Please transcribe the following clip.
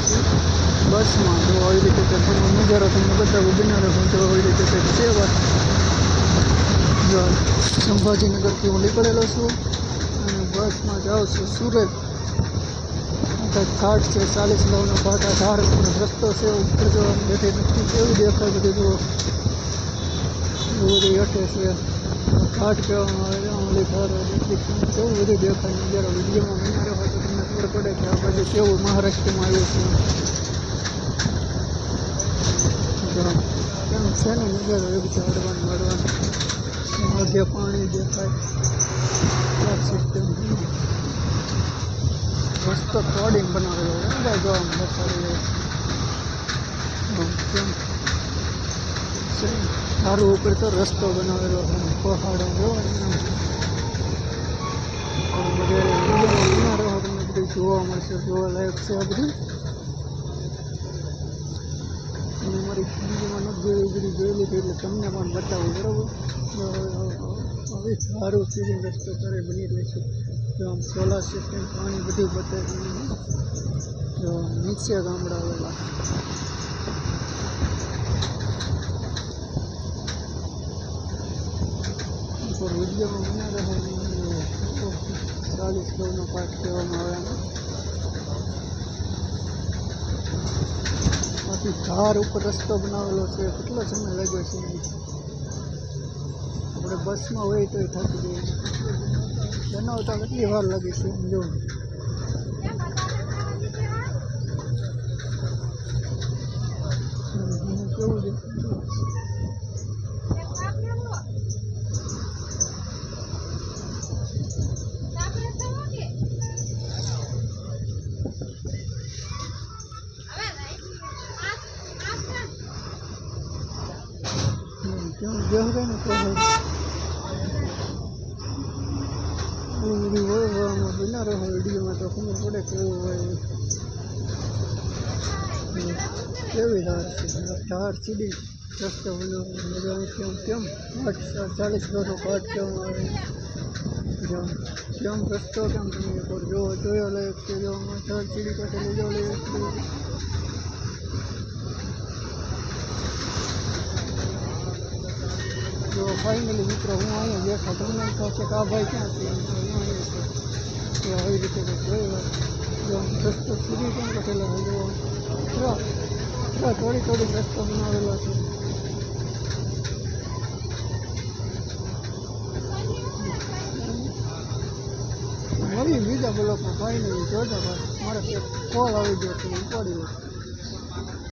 છીએ બસમાં. તો આવી રીતે કંઈક નજારો તમને બતાવું બનાવે હું તો આવી રીતે કંઈક છે વાત. જો સંભાજીનગરથી હું નીકળેલો છું અને બસમાં જાઉં છું સુરત. કંઈક ઘાટ છે 40 ગામનો ઘાટ. આ ધાર ઉપર રસ્તો છે ઉપર જો બેઠે નથી કેવું દેખાય બધું જુઓ. એવું બધું હેઠે છે ઘાટ કહેવામાં આવે છે. ઓલી ધાર કેવું બધું દેખાય નજારો વિડીયોમાં બનાવ્યો હોય તો તમને ખબર પડે કે આ બાજુ કેવું મહારાષ્ટ્રમાં આવ્યું છે. કેમ છે ને નજારો એવું છે હડવાનું આગે પાણી દેખાય સિસ્ટમ. રસ્તો તોડીને બનાવેલો છે ભાઈ જોવા બતાવી કેમ સારું ઉપર તો રસ્તો બનાવેલો છે પહાડો જોવા તમને બધું જોવા મળશે. જોવા લાયક છે આ બધું. અને મારી જિંદગીમાં નથી જોયેલી એટલે તમને પણ બતાવું બરાબર. હવે સારું ફીલિંગ રસ્તો કરે બની રહેશે. જો આમ સોલાર સિસ્ટમ પાણી બધું બતાવી. જો નીચે ગામડા આવેલા ઉપર વિડીયોમાં બનાવે છે 40 ગામનો પાઠ કહેવામાં આવે એમાં. બાકી ધાર ઉપર રસ્તો બનાવેલો છે. કેટલો સમય લાગ્યો છે આપણે બસમાં હોય તો થાકી જઈએ. બનાવતા કેટલી વાર લાગી છે જો. કેવું છે કેવું દેખાય ને પહાડ એવું બધું હોય આમાં બનાવે હોય વિડીયોમાં તો ખબર પડે કેવું હોય. કેવી ધાર છે ધાર સીધી રસ્તો બનાવ કેમ 40 ગામનો ઘાટ કહેવામાં આવે. કેમ રસ્તો કેમ તમે એકવાર જોયો લાયક છે. જો ધાર સીડી પાસે લઈ જાવ લાયક છે. જો ફાઇનલી મિત્રો હું અહીંયા બેઠો તમને એમ થશે કે આ ભાઈ ક્યાં છે અહીંયા છે. આવી રીતે કંઈક જોયું જો રસ્તો સીધી કેમ કરેલો જો થોડી રસ્તો બનાવેલો છે. મળી બીજા બ્લોકમાં ફાઇનલી જોતા મારે કોલ આવી ગયો છે ઉપાડી લો.